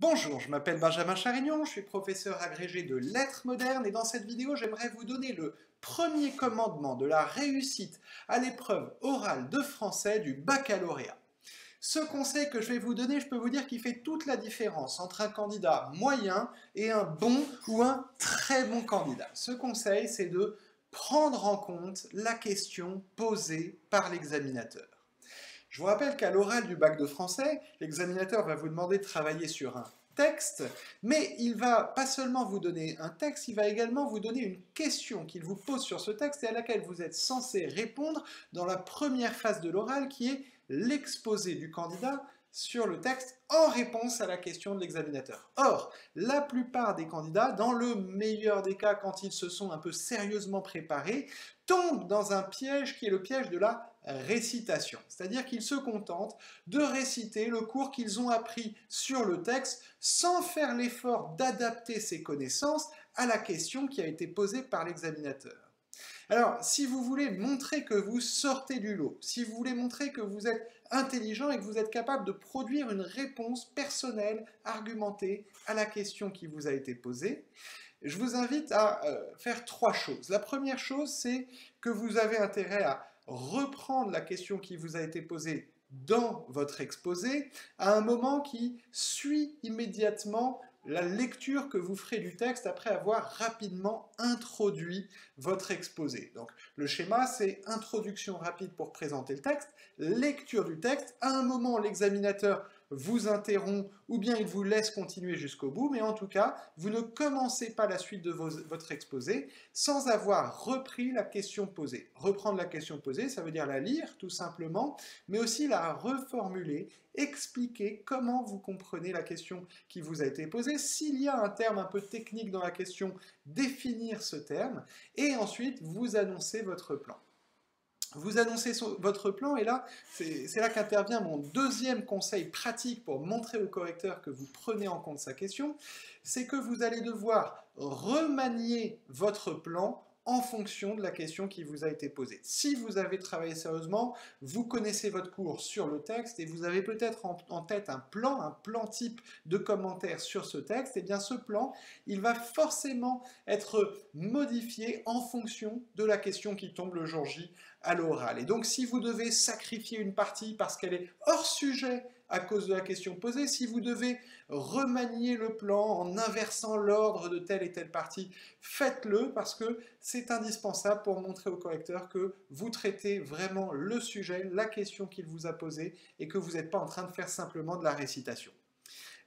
Bonjour, je m'appelle Benjamin Charignon, je suis professeur agrégé de lettres modernes et dans cette vidéo, j'aimerais vous donner le premier commandement de la réussite à l'épreuve orale de français du baccalauréat. Ce conseil que je vais vous donner, je peux vous dire qu'il fait toute la différence entre un candidat moyen et un bon ou un très bon candidat. Ce conseil, c'est de prendre en compte la question posée par l'examinateur. Je vous rappelle qu'à l'oral du bac de français, l'examinateur va vous demander de travailler sur un texte, mais il va pas seulement vous donner un texte, il va également vous donner une question qu'il vous pose sur ce texte et à laquelle vous êtes censé répondre dans la première phase de l'oral qui est l'exposé du candidat sur le texte en réponse à la question de l'examinateur. Or, la plupart des candidats, dans le meilleur des cas, quand ils se sont un peu sérieusement préparés, tombent dans un piège qui est le piège de la récitation. C'est-à-dire qu'ils se contentent de réciter le cours qu'ils ont appris sur le texte sans faire l'effort d'adapter ses connaissances à la question qui a été posée par l'examinateur. Alors, si vous voulez montrer que vous sortez du lot, si vous voulez montrer que vous êtes intelligent et que vous êtes capable de produire une réponse personnelle, argumentée à la question qui vous a été posée, je vous invite à faire trois choses. La première chose, c'est que vous avez intérêt à reprendre la question qui vous a été posée dans votre exposé à un moment qui suit immédiatement la lecture que vous ferez du texte après avoir rapidement introduit votre exposé. Donc le schéma, c'est introduction rapide pour présenter le texte, lecture du texte, à un moment l'examinateur vous interrompt ou bien il vous laisse continuer jusqu'au bout, mais en tout cas, vous ne commencez pas la suite de votre exposé sans avoir repris la question posée. Reprendre la question posée, ça veut dire la lire tout simplement, mais aussi la reformuler, expliquer comment vous comprenez la question qui vous a été posée. S'il y a un terme un peu technique dans la question, définir ce terme, et ensuite vous annoncez votre plan. Vous annoncez votre plan et là, c'est là qu'intervient mon deuxième conseil pratique pour montrer au correcteur que vous prenez en compte sa question, c'est que vous allez devoir remanier votre plan en fonction de la question qui vous a été posée. Si vous avez travaillé sérieusement, vous connaissez votre cours sur le texte et vous avez peut-être en tête un plan type de commentaire sur ce texte, et bien ce plan, il va forcément être modifié en fonction de la question qui tombe le jour J à l'oral. Et donc si vous devez sacrifier une partie parce qu'elle est hors sujet à cause de la question posée, si vous devez remanier le plan en inversant l'ordre de telle et telle partie, faites-le parce que c'est indispensable pour montrer au correcteur que vous traitez vraiment le sujet, la question qu'il vous a posée et que vous n'êtes pas en train de faire simplement de la récitation.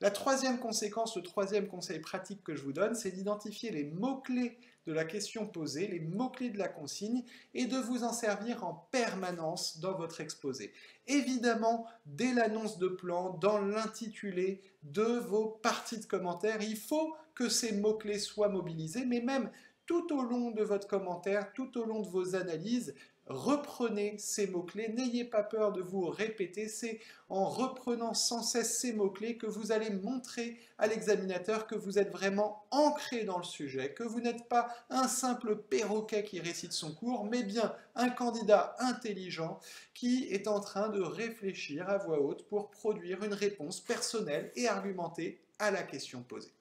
La troisième conséquence, le troisième conseil pratique que je vous donne, c'est d'identifier les mots-clés de la question posée, les mots-clés de la consigne, et de vous en servir en permanence dans votre exposé. Évidemment, dès l'annonce de plan, dans l'intitulé de vos parties de commentaires, il faut que ces mots-clés soient mobilisés, mais même tout au long de votre commentaire, tout au long de vos analyses, reprenez ces mots-clés, n'ayez pas peur de vous répéter, c'est en reprenant sans cesse ces mots-clés que vous allez montrer à l'examinateur que vous êtes vraiment ancré dans le sujet, que vous n'êtes pas un simple perroquet qui récite son cours, mais bien un candidat intelligent qui est en train de réfléchir à voix haute pour produire une réponse personnelle et argumentée à la question posée.